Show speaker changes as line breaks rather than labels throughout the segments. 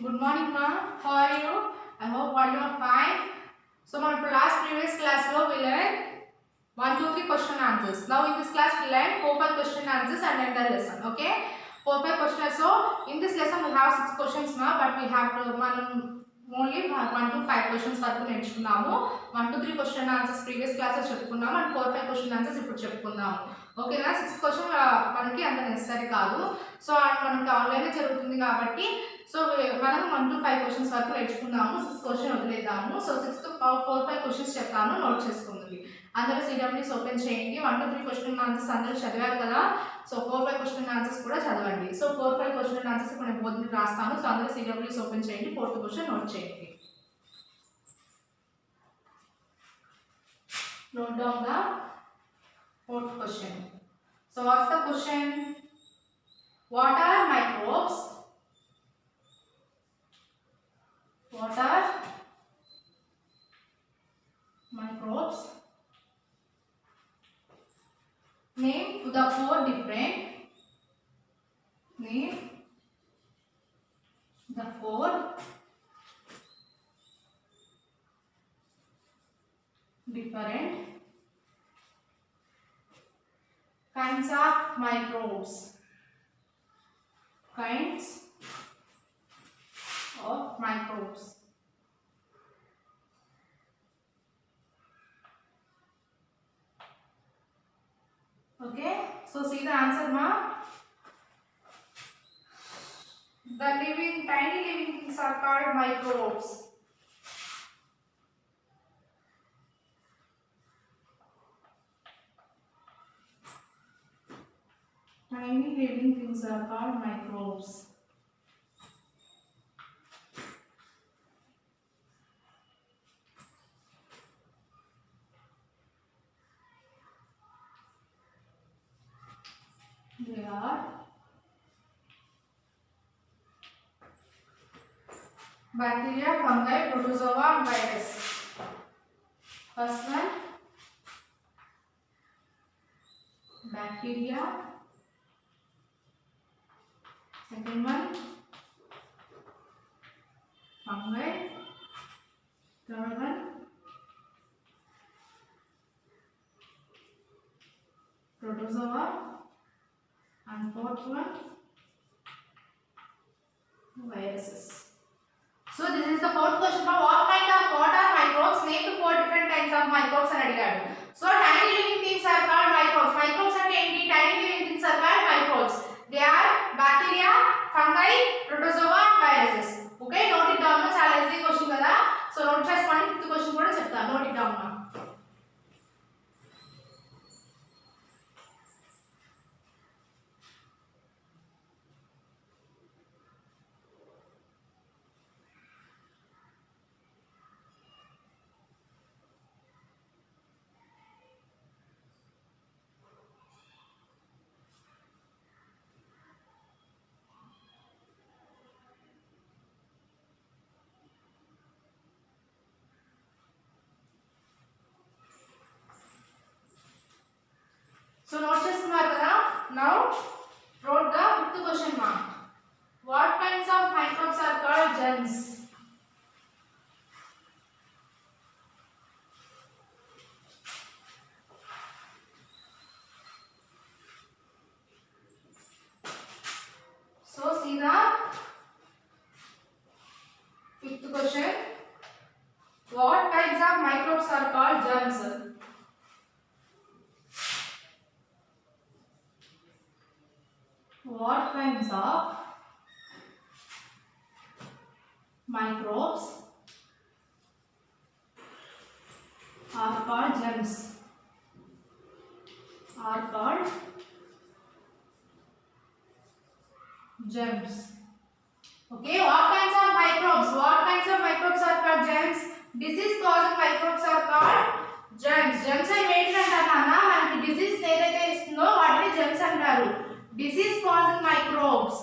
Good morning, ma. How are you? I hope all you are fine. So, my previous class we learned 1, 2, 3 question answers. Now, in this class, we learn 4, 5 question answers and end the lesson. Okay? 4, 5 questions. So, in this lesson, we have 6 questions now, but we have to only 1 to 5 questions వరకు నేర్చుకున్నాము. 1 to 3 question answers previous classes చెప్పుకున్నాము and 4, 5 question answers ఇప్పుడు చెప్పుకున్నాము. ఓకేనా? 6 question మనకి అంత necessary కాదు. So మనకి ఆన్లైన్ జరుగుతుంది కాబట్టి సో మనం 1 to 5 క్వశ్చన్స్ వరకు నేర్చుకున్నాము. 6 క్వశ్చన్ వదిలేద్దాము. సో 6 to 4, 5 క్వశ్చన్స్ చెప్తాను, నోట్ చేసుకోండి. అందరూ సిడబ్ల్యూస్ ఓపెన్ చేయండి. 1 to 3 క్వశ్చన్ ఆన్సర్స్ అందరూ చదివారు కదా. సో 4, 5 క్వశ్చన్ ఆన్సర్స్ కూడా చదవండి. సో 4, 5 క్వశ్చన్ ఆన్సర్స్ ఇప్పుడు నేను బోర్డు మీద రాస్తాను. సో అందరూ సిడబ్ల్యూస్ ఓపెన్ చేయండి. 4th క్వశ్చన్ నోట్ చేయండి. Note down the 4th question. So what's the question? What are microbes? What are microbes? Name the 4 different. Name the 4 different kinds of microbes. Kinds of microbes. Okay, so see the answer, ma. The tiny living things are called microbes. Tiny living things are called microbes. They are bacteria, fungi, protozoa and virus. First one, bacteria. Second one, fungi. Third one, protozoa. And fourth one, viruses. So this is the 4th question. What are microbes? Name the 4 different kinds of microbes and addigaru. So tiny living things are called microbes. Microbes are tiny living things are called microbes. They are bacteria, fungi, protozoa and viruses. Okay, note it down. Chala easy question kada. So note cheskoni 5th question kuda chepta. Note it down. So note chestunnaru kada. Now wrote the 5th question, ma. What kinds of microbes are called germs? So see the 5th question. What kinds of microbes are called germs? What kinds of microbes are called germs? Are called germs. Okay, what kinds of microbes? What kinds of microbes are called germs? Disease causing microbes are called germs. Germs are ఏంటి అంటారన్నా, మనకి disease ఏదైతే ఇస్తుందో వాటిని germs అంటారు. Disease causing microbes.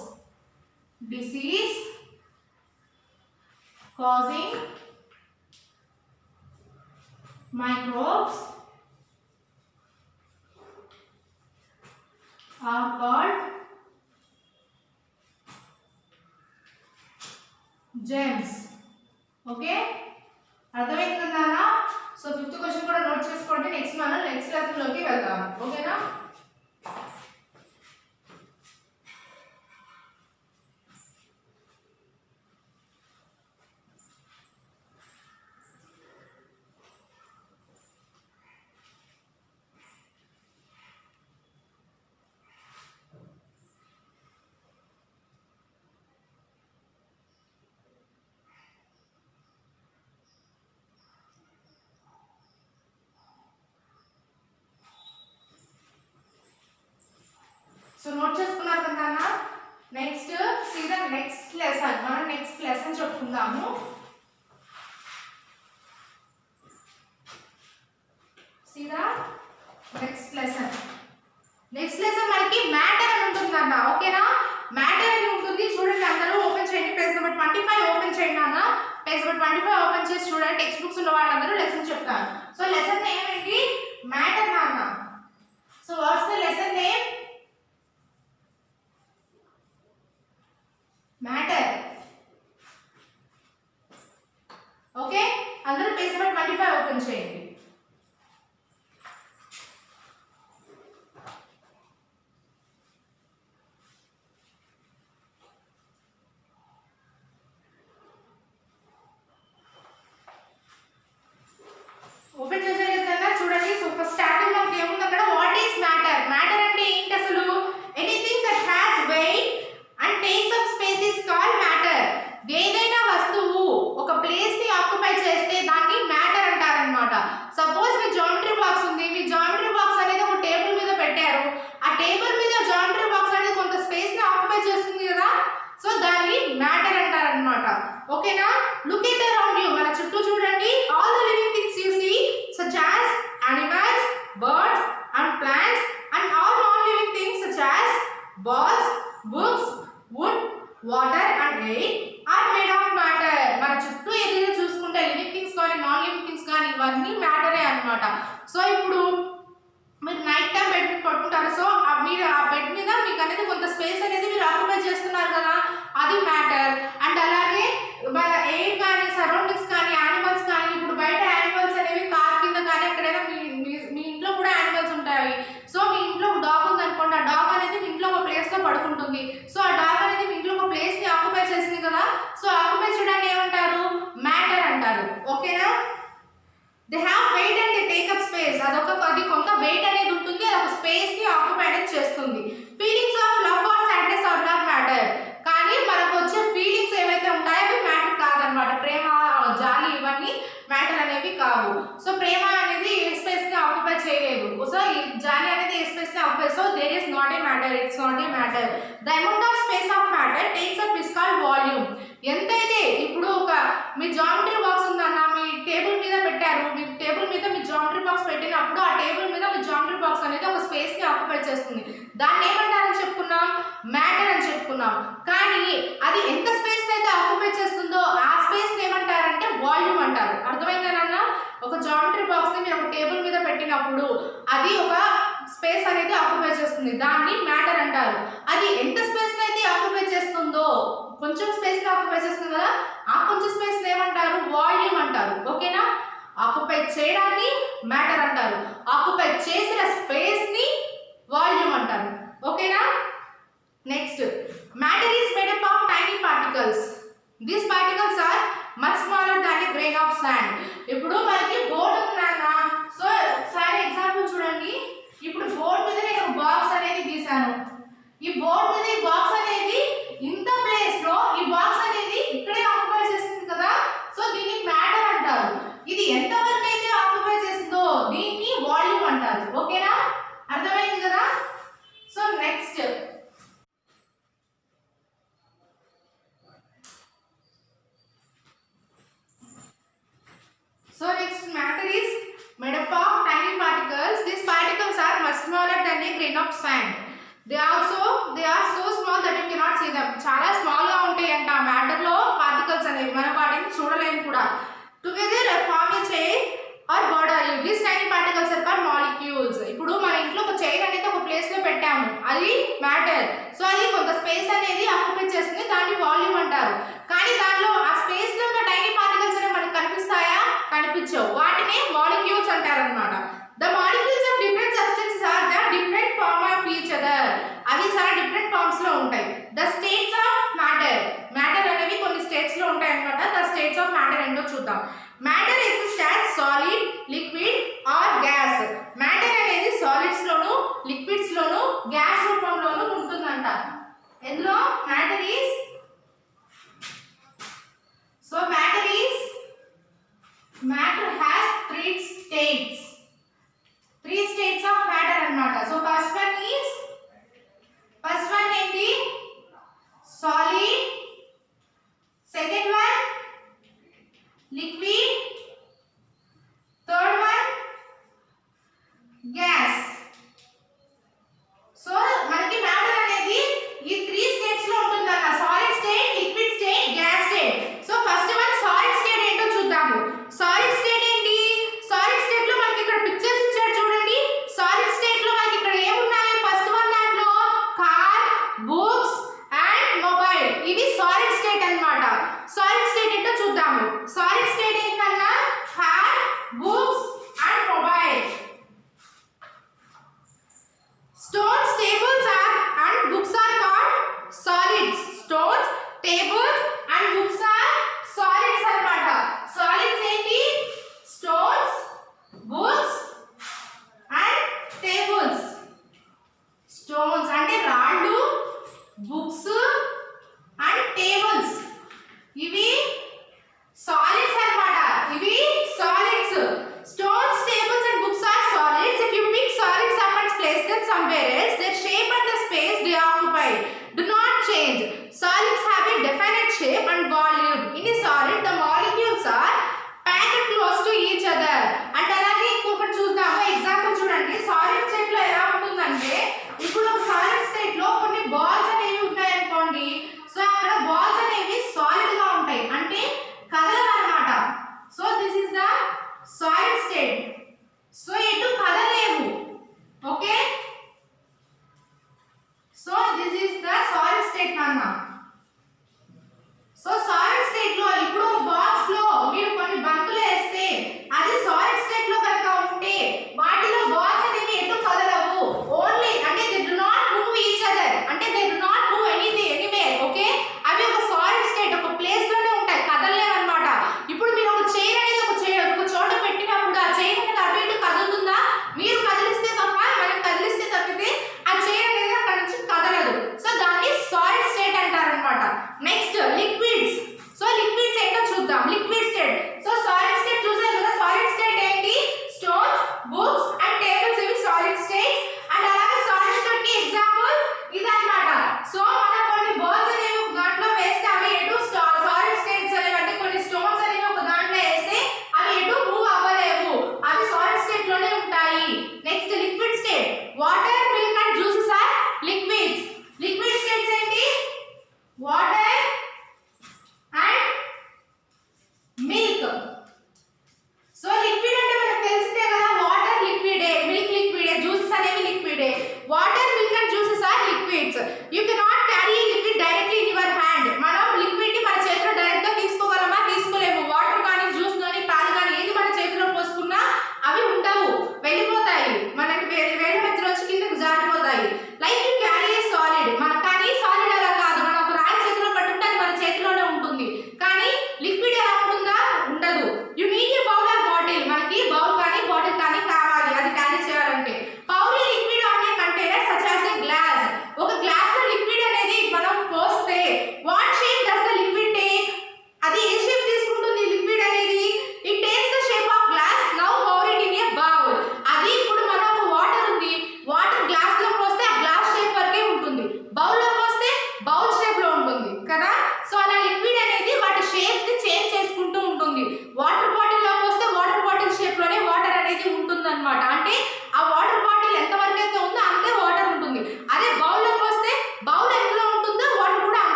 Disease causing microbes are called gems. Okay, అర్థమైంది కదా? So fifth question కూడా note చేసుకోండి. నెక్స్ట్ మనం నెక్స్ట్ లెసన్ లోకి వెళ్దాం. ఓకేనా? సో నోట్ చేసుకున్నారు కదా? నెక్స్ట్ సీదా నెక్స్ట్ లెసన్, మనం నెక్స్ట్ లెసన్ చెప్పుకుందాము. సీదా నెక్స్ట్ లెసన్ మనకి మ్యాటర్ అని ఉంటుందన్న. ఓకేనా? మ్యాటర్ అని ఉంటుంది. చూడండి, అందరూ ఓపెన్ చేయండి. పేజ్ నెంబర్ 25 ఓపెన్ చేయండి అన్న. పేజ్ నెంబర్ 25 ఓపెన్ చేసి చూడండి. టెక్స్ట్ బుక్స్ ఉన్న వాళ్ళందరూ లెసన్ చెప్తాను. సో లెసన్ నేమ్ ఏంటి? మ్యాటర్ అన్న. So what's the lesson name? Matter. Okay, అందరూ పేజ్ నెంబర్ 25 ఓపెన్ చేయండి. ఓపెన్ చేశారు కదా? చూడండి. సో ఫస్ట్ స్టార్టింగ్ మనకి ఏముంది అక్కడ? What is matter? మ్యాటర్ అంటే ఏంటి అసలు? Anything that has weight and takes up space is called matter. ఏదైనా వస్తువు ఒక ప్లేస్ ని ఆక్యుపై చేస్తే దాన్ని మ్యాటర్ అంటారన్నమాట. సపోజ్ మీ జామెట్రీ బాక్స్ ఉంది. మీ జామెట్రీ బాక్స్ అనేది ఒక టేబుల్ మీద పెట్టారు. ఆ టేబుల్ మీద జామెట్రీ బాక్స్ అనేది కొంత స్పేస్ ని ఆక్యుపై చేస్తుంది కదా? సో దాన్ని మ్యాటర్ అంటారన్నమాట. ఓకేనా? Look at around you. మన చుట్టూ చూడండి. All the living things you see such as animals, birds and plants and all non-living things such as balls, books, wood, water and air are made of matter. మన చుట్టూ ఏదైనా చూసుకుంటే living things కానీ non living things కానీ ఇవన్నీ మ్యాటరే అన్నమాట. So ఇప్పుడు మీరు నైట్ టైం బెడ్ పడుకుంటారు. సో మీరు ఆ బెడ్ మీద మీకు అనేది కొంత స్పేస్ అనేది మీరు ఆక్యుపై చేస్తున్నారు కదా, అది మ్యాటర్. అండ్ అలాగే మన ఎయిర్ కానీ సరౌండింగ్స్ కానీ యానిమల్స్ కానీ, ఇప్పుడు బయట యానిమల్స్ అనేవి కార్ కింద కానీ ఎక్కడైనా మీ ఇంట్లో కూడా యానిమల్స్ ఉంటాయి. సో మీ ఇంట్లో డాగ్ ఉంది అనుకోండి. ఆ డాగ్ అనేది మీ ఇంట్లో ఒక ప్లేస్ లో పడుకుంటుంది. సో ఆ డాగ్ అనేది మీ ఇంట్లో ఒక ప్లేస్ ని ఆక్యుపై చేసింది కదా. సో ఆక్యుపై చేయడాన్ని ఏమంటారు? మ్యాటర్ అంటారు. ఓకేనా? They have weight and they take up space. అది కొంత వెయిట్ అనేది ఉంటుంది. అది ఒక స్పేస్ ని ఆక్యుపై అనేది చేస్తుంది. Feelings of love or sadness are not matter. కానీ మనకు వచ్చే ఫీలింగ్స్ ఏవైతే ఉంటాయో అవి మ్యాటర్ కాదనమాట. ప్రేమ, జాలి ఇవన్నీ మ్యాటర్ అనేవి కావు. సో ప్రేమ అనేది ఏ స్పేస్ ని ఆక్యుపై చేయలేదు. సో ఈ జాలి అనేది ఏ స్పేస్ ని occupy. So there is not a matter. It's not a matter. The amount of space of matter takes up is called volume. ఎంతైతే ఇప్పుడు ఒక మీ జామెట్రీ బాక్స్ ఉందన్న, మీ టేబుల్ మీద పెట్టారు. మీ టేబుల్ మీద మీ జామెట్రీ బాక్స్ పెట్టినప్పుడు ఆ టేబుల్ మీద మీ జామెట్రీ బాక్స్ అనేది ఒక స్పేస్ ని ఆక్యుపై చేస్తుంది. దాన్ని ఏమంటారని చెప్పుకున్నాం? మ్యాటర్ అని చెప్పుకున్నాం. కానీ అది ఎంత స్పేస్ అయితే ఆక్యుపై చేస్తుందో ఆ స్పేస్ ఏమంటారంటే వాల్యూమ్ అంటారు. అర్థమైందేనా? ఒక జామెట్రీ బాక్స్ ని మీరు ఒక టేబుల్ మీద పెట్టినప్పుడు అది ఒక స్పేస్ అనేది ఆక్యుపై చేస్తుంది. దాన్ని మ్యాటర్ అంటారు. అది ఎంత స్పేస్ అయితే ఆక్యుపై చేస్తుందో, కొంచెం స్పేస్ ని ఆక్యుపై చేస్తుంది కదా, ఆ కొంచెం స్పేస్ ఏమంటారు? వాల్యూమ్ అంటారు. ఓకేనా? ఆక్యుపై చేయడాన్ని మ్యాటర్ అంటారు. ఆక్యుపై చేసిన స్పేస్ ని వాల్యూమ్ అంటారు. ఓకేనా? Next, matter is made up of tiny particles. These particles are much smaller than a grain of sand. ఇప్పుడు మనకి బోర్డు ఉందన్నా. సో ఒకసారి ఎగ్జాంపుల్ చూడండి. ఇప్పుడు బోర్డు మీద నేను ఒక బాక్స్ అనేది గీసాను. ఈ బోర్డు మీద ఈ బాక్స్ అనేది ఇంత ప్లేస్ లో ఈ బాక్స్ అనేది ఇక్కడే ఆక్యుపై చేస్తుంది కదా. సో దీన్ని మ్యాటర్ అంటారు. ఇది ఎంత వరకు అయితే ఆక్యుపై చేస్తుందో దీన్ని వాల్యూమ్ అంటారు. ఓకేనా? అర్థమైంది కదా? So next, matter is made up of tiny particles. These particles are much smaller than a grain of sand. They are so small that you cannot see them. చాలా స్మాల్ గా ఉంటాయి అంట మ్యాటర్ లో particles అనేవి. మనం వాటిని చూడలేము కూడా. Together form a chain or border. These tiny particles are called molecules. ఇప్పుడు మన ఇంట్లో ఒక చైన్ అనేది ఒక ప్లేస్ లో పెట్టాము. అది అది మ్యాటర్. సో అది కొంత స్పేస్ అనేది ఆక్యుపై చేస్తుంది, దాన్ని వాల్యూమ్ అంటారు. కానీ దానిలో ఆ స్పేస్ లో ఉన్న టైనీ పార్టికల్స్ అనేవి మనకు కనిపిస్తాయా? కనిపించవు. వాటిని మాలిక్యూల్స్ అంటారు అన్నమాట. The molecules of different substances are the different form of each other. అవి చాలా డిఫరెంట్ ఫార్మ్స్ లో ఉంటాయి. The states of matter. Matter అనేవి కొన్ని స్టేట్స్ లో ఉంటాయి అన్నమాట. The states of matter ఏంటో చూద్దాం. Matter exists as solid, liquid or gas. Matter అనేది సాలిడ్స్ లోను, లిక్విడ్స్ లోను, గ్యాస్ రూపంలోను ఉంటుందంట. ఎందులో matter is matter has three states. Three states of matter annamata. So first one ఏంటి? Solid. Second one liquid. Third one gas. So మనకి matter అనేది ఈ three states లో ఉంటుందన్న. Solid state, liquid state, gas state. So first one solid state ఏంటో చూద్దాము. Solid state ఏంటి? Solid state లో మనకి ఇక్కడ పిక్చర్స్ ఇచ్చారు చూడండి. సాలిడ్ స్టేట్ లో మనకి ఇక్కడ ఏమున్నాయి? ఫస్ట్ వన్ దాంట్లో కార్, బుక్స్ అండ్ మొబైల్. ఇవి సాలిడ్ స్టేట్ అన్నమాట. సాలిడ్ స్టేట్ ఏంటో చూద్దాము. సాలిడ్ స్టేట్ ఏంటన్నా? Car, books and mobile. Stones, tables and books are called solids. Stones, tables and books are solids అన్నమాట. Solids ఏంటి? Stones, books and tables. Stones అంటే రాళ్ళు, books and tables. ఇవి solids అన్నమాట. ఇవి solids. Stones, tables and books are solids. If you pick solids up and place them somewhere else, their shape and the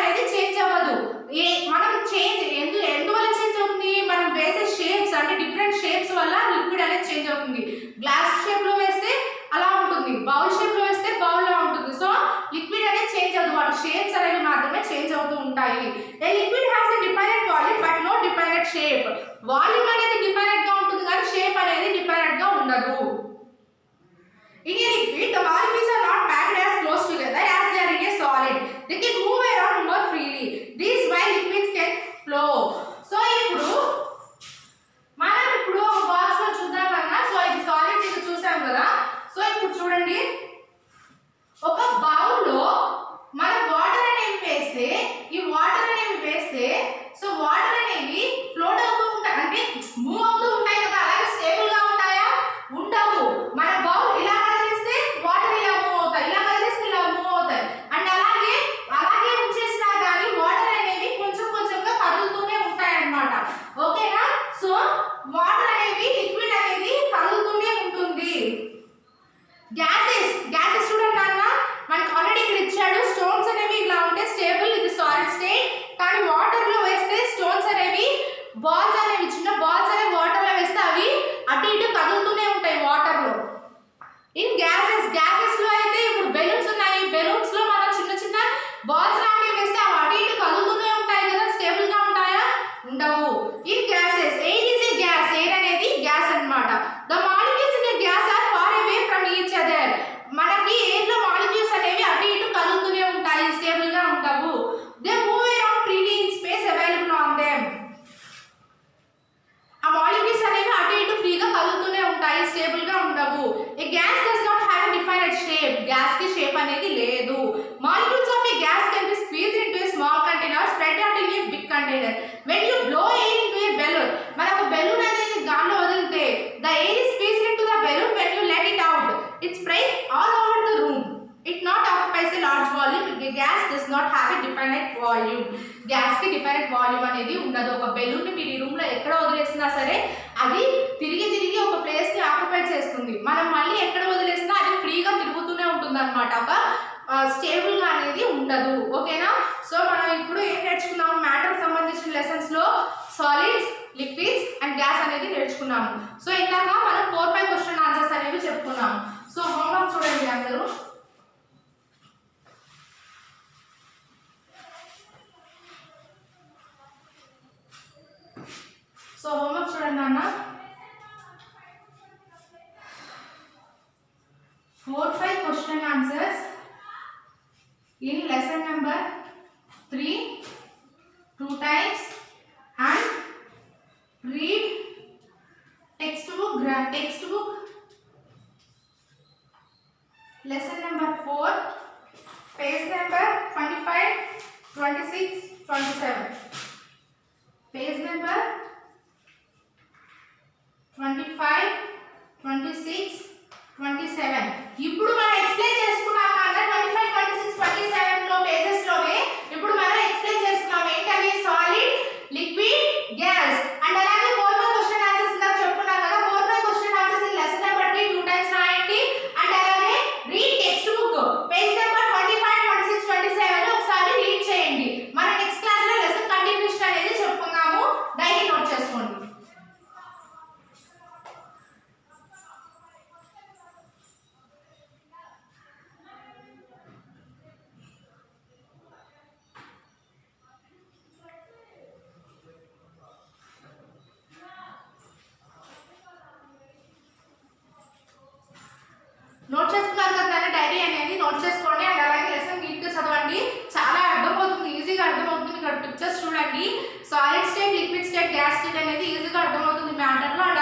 అనేది change అవ్వదు. మనం change ఎందువల్ల change అవుతుంది? మనం వేసే షేప్స్ అంటే డిఫరెంట్ షేప్స్ వల్ల లిక్విడ్ అనేది చేంజ్ అవుతుంది. గ్లాస్ షేప్ లో వేస్తే అలా ఉంటుంది, బౌల్ షేప్ లో వేస్తే బౌల్ లా ఉంటుంది. సో లిక్విడ్ అనేది చేంజ్ అవ్వదు, వాటి షేప్స్ అనేవి మాత్రమే చేంజ్ అవుతూ ఉంటాయి. A liquid has a definite volume but no definite shape. Volume అనేది డిఫైనెట్ గా ఉంటుంది కానీ షేప్ అనేది డిఫైనెట్ గా ఉండదు. In a liquid, the molecules are not packed as close together as they are in a solid. They can move around more freely. This is why liquids can flow. So ఇప్పుడు మనం ఒక box లో చూద్దాం కన్నా. So ఇది solid ఇది చూసాం కదా. సో ఇప్పుడు చూడండి, ఒక బౌల్ లో మనం వాటర్ అనేవి వేస్తే, ఈ వాటర్ అనేవి వేస్తే సో వాటర్ అనేవి ఫ్లోట్ అవుతూ ఉంటాయి, అంటే మూవ్ అవుతూ ఉంటాయి కదా. అలాగే స్టేబుల్ గా ఉంటాయా? ఉండవు. మన బౌల్ ఇలా కదిలిస్తే వాటర్ ఇలా మూవ్ అవుతాయి, ఇలా కదిలిస్తే ఇలా మూవ్ అవుతాయి. అండ్ అలాగే ఉంచేసినా కానీ వాటర్ అనేవి కొంచెం కొంచెంగా కదులుతూనే ఉంటాయి అన్నమాట. ఓకేనా? సో వాటర్ అనేవి లిక్విడ్ అనేది కదులుతూనే ఉంటుంది. గ్యాసెస్ చూడండి అన్న, మనకి ఆల్రెడీ ఇక్కడ ఇచ్చాడు. స్టోన్స్ అనేవి ఇలా ఉంటే స్టేబుల్, ఇది సాలిడ్ స్టేట్. కానీ వాటర్ లో వేస్తే స్టోన్స్ అనేవి బాల్స్ అనేవి, చిన్న బాల్స్ అనేవి వాటర్ లో వేస్తే అవి అటు ఇటు కదులుతూనే ఉంటాయి వాటర్ లో. ఇన్ గ్యాసెస్ లో అయితే ఇప్పుడు బెలూన్స్ ఉన్నాయి, బెలూన్స్ లో మనం చిన్న చిన్న బాల్స్ లాంటివి వేస్తే అవి అటు ఇటు కదులుతూనే ఉంటాయి కదా. స్టేబుల్ గా ఉంటాయా? ఉండవు. In gases air is a gas. Air అనేది గ్యాస్ అన్నమాట. The molecules in a gas are far away from each other. మనకి ఎయిర్ లో మాలిక్యూల్స్ అనేవి అటు ఇటు కదులుతూనే ఉంటాయి, స్టేబుల్ గా ఉండవు. They move around freely in space available on them. ఆ మాలిక్యూల్స్ అనేవి అటు ఇటు ఫ్రీగా కదులుతూనే ఉంటాయి, స్టేబుల్ గా ఉండవు. A gas does not have a defined shape. Gas కి షేప్ అనేది లేదు. Molecules of a gas can be squeezed into a small container, spread out in a big container. When you blow air into a balloon, మనకు balloon అనేది గాల్లో వదిలితే the air is squeezed into the balloon. When you let it out it spreads all over the room. It not occupies a large volume. Gas does not have a definite volume. Gas కి డిఫైనెట్ volume అనేది ఉండదు. ఒక balloon ని మీరు ఈ room లో ఎక్కడ వదిలేసినా సరే అది తిరిగి ఒక ప్లేస్ ని ఆక్యుపై చేస్తుంది. మనం మళ్ళీ ఎక్కడ వదిలేసినా అది ఫ్రీగా తిరుగుతూనే ఉంటుంది అన్నమాట. ఒక స్టేబుల్ గా అనేది ఉండదు. ఓకేనా? సో మనం ఇప్పుడు ఏం నేర్చుకున్నాము? మ్యాటర్ సంబంధించిన లెసన్స్ లో సాలిడ్స్, లిక్విడ్స్ అండ్ గ్యాస్ అనేది నేర్చుకున్నాము. సో ఇందాక మనం 4-5 క్వశ్చన్ ఆన్సర్స్ అనేవి చెప్పుకున్నాము. సో హోంవర్క్ చూడండి అందరూ. సో హోంవర్క్ చూడండి అన్న. 4-5 question answers in lesson number 3 2 times and read textbook lesson number 4 page number 25 26 27 page number 25 26 27. ఇప్పుడు మనం ఎక్స్ప్లెయిన్ చేసుకున్నాం కదా 25 26 27 లో పేజెస్ లోనే ఇప్పుడు మనం ఎక్స్ప్లెయిన్ చేసుకున్నాం ఏంటది? Solid, liquid, gas. అండ్ అలాగే 4-5 క్వశ్చన్ ఆన్సర్స్ ఇలా చెప్పుకున్నాం కదా. 4-5 question answers in lesson number 3 2 times రాయండి. అండ్ అలాగే read text book page number 25 26 27 ఒకసారి రీడ్ చేయండి. మన నెక్స్ట్ క్లాస్ లో లెసన్ కంటిన్యూషన్ అనేది చెప్పుకుందాము. డైరీ నోట్ చేసుకోండి. నోట్ చేసుకున్నారు కదా డైరీ అనేది నోట్ చేసుకోండి. అండ్ అలాగే లెసన్ నీట్గా చదవండి. చాలా అర్థమవుతుంది, ఈజీగా అర్థమవుతుంది. ఇక్కడ పిక్చర్స్ చూడండి. Solid state, liquid state, gas state అనేది ఈజీగా అర్థమవుతుంది మ్యాటర్లో. అండ్